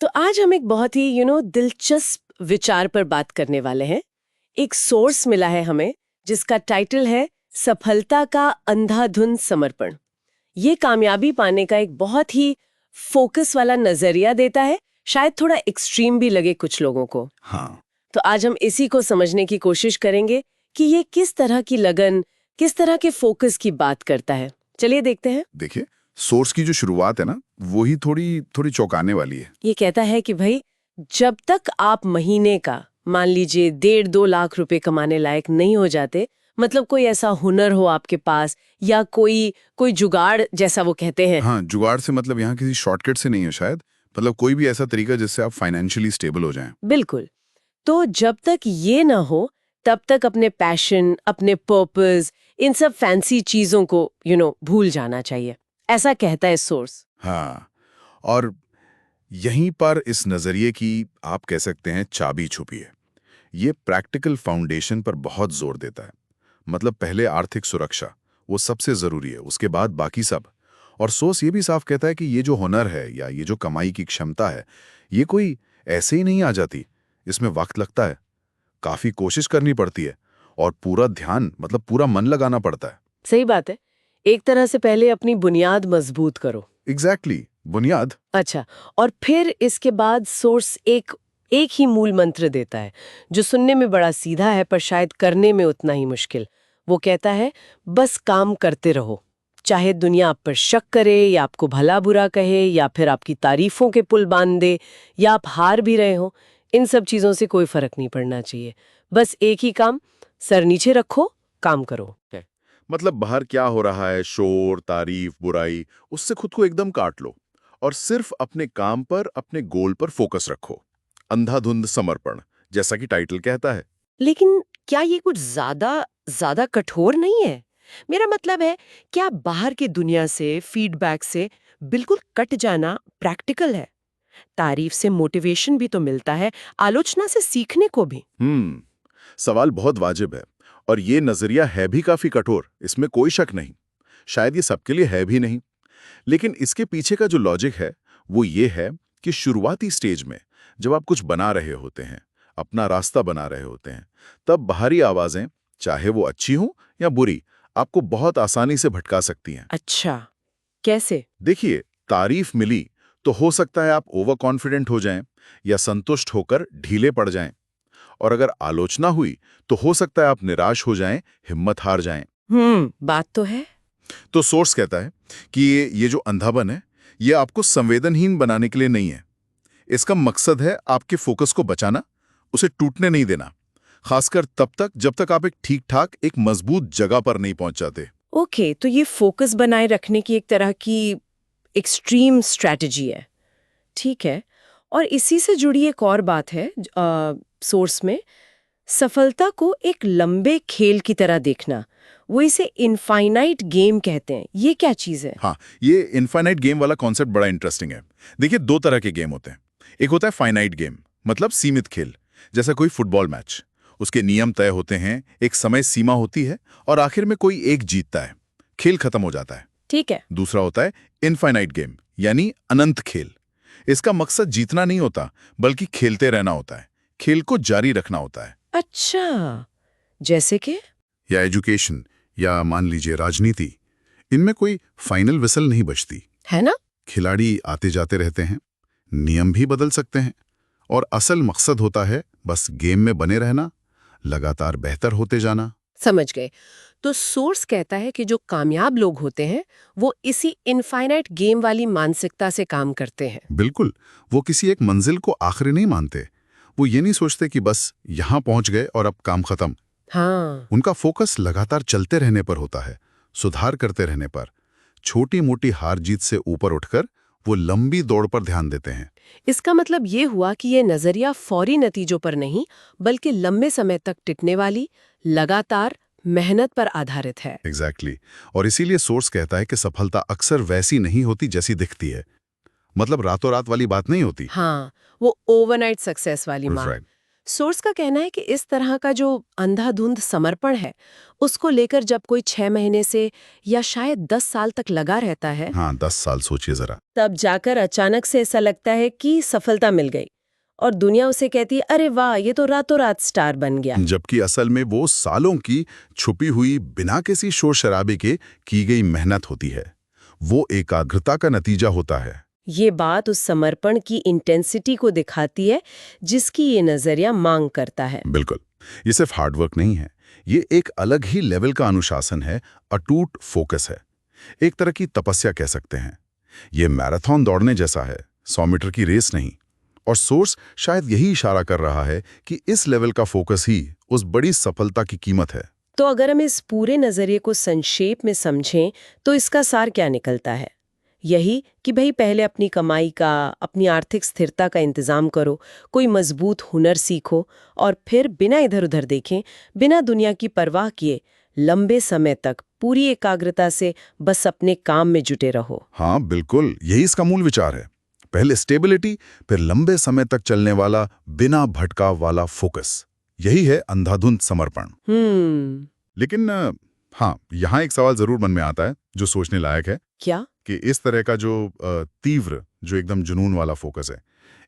तो आज हम एक बहुत ही दिलचस्प विचार पर बात करने वाले हैं। एक सोर्स मिला है हमें जिसका टाइटल है सफलता का अंधाधुंध समर्पण। ये कामयाबी पाने का एक बहुत ही फोकस वाला नजरिया देता है, शायद थोड़ा एक्सट्रीम भी लगे कुछ लोगों को। हाँ, तो आज हम इसी को समझने की कोशिश करेंगे कि ये किस तरह की लगन, किस तरह के फोकस की बात करता है। चलिए देखते हैं। देखिए, सोर्स की जो शुरुआत है ना, वो ही थोड़ी चौंकाने वाली है। ये कहता है कि भाई जब तक आप महीने का मान लीजिए 1.5-2 लाख रुपए कमाने लायक नहीं हो जाते, मतलब कोई ऐसा हुनर हो आपके पास या कोई जुगाड़ जैसा वो कहते हैं। हाँ, जुगाड़ से मतलब यहाँ किसी शॉर्टकट से नहीं है शायद, मतलब कोई भी ऐसा तरीका जिससे आप फाइनेंशियली स्टेबल हो जाएं। बिल्कुल। तो जब तक ये ना हो तब तक अपने पैशन, अपने पर्पस, इन सब फैंसी चीजों को भूल जाना चाहिए, ऐसा कहता है सोर्स। हाँ, और यहीं पर इस नजरिए की आप कह सकते हैं चाबी छुपी है। ये प्रैक्टिकल फाउंडेशन पर बहुत जोर देता है। मतलब पहले आर्थिक सुरक्षा, वो सबसे जरूरी है, उसके बाद बाकी सब। और सोर्स ये भी साफ कहता है कि ये जो हुनर है या ये जो कमाई की क्षमता है, ये कोई ऐसे ही नहीं आ जाती। इसमें वक्त लगता है, काफी कोशिश करनी पड़ती है और पूरा ध्यान मतलब पूरा मन लगाना पड़ता है। सही बात है। एक तरह से पहले अपनी बुनियाद मजबूत करो। एग्जैक्टली, बुनियाद। अच्छा, और फिर इसके बाद सोर्स एक ही मूल मंत्र देता है जो सुनने में बड़ा सीधा है पर शायद करने में उतना ही मुश्किल। वो कहता है बस काम करते रहो, चाहे दुनिया आप पर शक करे या आपको भला बुरा कहे या फिर आपकी तारीफों के पुल बांध दे या आप हार भी रहे हो, इन सब चीजों से कोई फर्क नहीं पड़ना चाहिए। बस एक ही काम, सर नीचे रखो, काम करो। मतलब बाहर क्या हो रहा है, शोर, तारीफ, बुराई, उससे खुद को एकदम काट लो और सिर्फ अपने काम पर, अपने गोल पर फोकस रखो। अंधाधुंध समर्पण, जैसा कि टाइटल कहता है। लेकिन क्या ये कुछ ज्यादा कठोर नहीं है? मेरा मतलब है, क्या बाहर की दुनिया से, फीडबैक से बिल्कुल कट जाना प्रैक्टिकल है? तारीफ से मोटिवेशन भी तो मिलता है, आलोचना से सीखने को भी। सवाल बहुत वाजिब है और ये नजरिया है भी काफी कठोर, इसमें कोई शक नहीं। शायद ये सबके लिए है भी नहीं, लेकिन इसके पीछे का जो लॉजिक है वो ये है कि शुरुआती स्टेज में जब आप कुछ बना रहे होते हैं, अपना रास्ता बना रहे होते हैं, तब बाहरी आवाजें, चाहे वो अच्छी हो या बुरी, आपको बहुत आसानी से भटका सकती हैं। अच्छा, कैसे? देखिए, तारीफ मिली तो हो सकता है आप ओवर कॉन्फिडेंट हो जाएं या संतुष्ट होकर ढीले पड़ जाएं, और अगर आलोचना हुई तो हो सकता है आप निराश हो जाएं, हिम्मत हार जाएं। बात तो है। तो सोर्स कहता है कि ये जो अंधापन है, ये आपको संवेदनहीन बनाने के लिए नहीं है। इसका मकसद है आपके फोकस को बचाना, उसे टूटने नहीं देना, खासकर तब तक जब तक आप एक ठीक-ठाक, एक मजबूत जगह पर नहीं पहुंच जाते। ओके, तो ये फोकस बनाए रखने की एक तरह की एक्सट्रीम स्ट्रैटेजी है। ठीक है। और इसी से जुड़ी एक और बात है सोर्स में, सफलता को एक लंबे खेल की तरह देखना। वो इसे इनफाइनाइट गेम कहते हैं। ये क्या चीज है? हाँ, ये इनफाइनाइट गेम वाला कॉन्सेप्ट बड़ा इंटरेस्टिंग है। देखिए, दो तरह के गेम होते हैं। एक होता है फाइनाइट गेम, मतलब सीमित खेल, जैसा कोई फुटबॉल मैच। उसके नियम तय होते हैं, एक समय सीमा होती है और आखिर में कोई एक जीतता है, खेल खत्म हो जाता है। ठीक है। दूसरा होता है इनफाइनाइट गेम, यानी अनंत खेल। इसका मकसद जीतना नहीं होता, बल्कि खेलते रहना होता है, खेल को जारी रखना होता है। अच्छा, जैसे कि? या एजुकेशन, या मान लीजिए राजनीति, इनमें कोई फाइनल विसल नहीं बजती है ना? खिलाड़ी आते जाते रहते हैं, नियम भी बदल सकते हैं, और असल मकसद होता है बस गेम में बने रहना, लगातार बेहतर होते जाना। समझ गए। तो सोर्स कहता है कि जो कामयाब लोग होते हैं वो इसी इनफाइनाइट गेम वाली मानसिकता से काम करते हैं। बिल्कुल, वो किसी एक मंजिल को आखिरी नहीं मानते। वो ये नहीं सोचते कि बस यहां पहुंच गए और अब काम खत्म। हाँ। उनका फोकस लगातार चलते रहने पर होता है, सुधार करते रहने पर। छोटी मोटी हार जीत से ऊपर उठकर वो लंबी दौड़ पर ध्यान देते हैं। इसका मतलब ये हुआ कि ये नजरिया फौरी नतीजों पर नहीं, बल्कि लंबे समय तक टिकने वाली, लगातार मेहनत पर आधारित है। एग्जैक्टली। और इसीलिए सोर्स कहता है कि सफलता अक्सर वैसी नहीं होती जैसी दिखती है। मतलब रातों रात वाली बात नहीं होती। हाँ, वो ओवरनाइट सक्सेस वाली मान। Right. सोर्स का कहना है कि इस तरह का जो अंधाधुंध समर्पण है उसको लेकर जब कोई 6 महीने से या शायद 10 साल तक लगा रहता है, हाँ, 10 साल सोचिए जरा। तब जाकर अचानक से ऐसा लगता है कि सफलता मिल गई और दुनिया उसे कहती है, अरे वाह, ये तो रातों रात स्टार बन गया। जबकि असल में वो सालों की छुपी हुई बिना किसी शोर शराबे के की गई मेहनत होती है। वो एकाग्रता का नतीजा होता है। ये बात उस समर्पण की इंटेंसिटी को दिखाती है जिसकी ये नजरिया मांग करता है। बिल्कुल, ये सिर्फ हार्डवर्क नहीं है, ये एक अलग ही लेवल का अनुशासन है, अटूट फोकस है, एक तरह की तपस्या कह सकते हैं। ये मैराथन दौड़ने जैसा है, 100 मीटर की रेस नहीं। और सोर्स शायद यही इशारा कर रहा है कि इस लेवल का फोकस ही उस बड़ी सफलता की कीमत है। तो अगर हम इस पूरे नजरिए को संक्षेप में समझें तो इसका सार क्या निकलता है? यही कि भाई पहले अपनी कमाई का, अपनी आर्थिक स्थिरता का इंतजाम करो, कोई मजबूत हुनर सीखो और फिर बिना इधर उधर देखें, बिना दुनिया की परवाह किए लंबे समय तक पूरी एकाग्रता से बस अपने काम में जुटे रहो। हाँ बिल्कुल, यही इसका मूल विचार है। पहले स्टेबिलिटी, फिर लंबे समय तक चलने वाला बिना भटकाव वाला फोकस। यही है अंधाधुंध समर्पण। लेकिन हाँ, यहाँ एक सवाल जरूर मन में आता है जो सोचने लायक है। क्या? कि इस तरह का जो तीव्र, जो एकदम जुनून वाला फोकस है,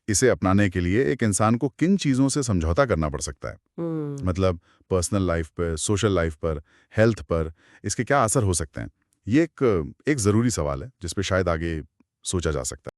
इसे अपनाने के लिए एक इंसान को किन चीज़ों से समझौता करना पड़ सकता है? मतलब पर्सनल लाइफ पर, सोशल लाइफ पर, हेल्थ पर इसके क्या असर हो सकते हैं? ये एक ज़रूरी सवाल है जिस पे शायद आगे सोचा जा सकता है।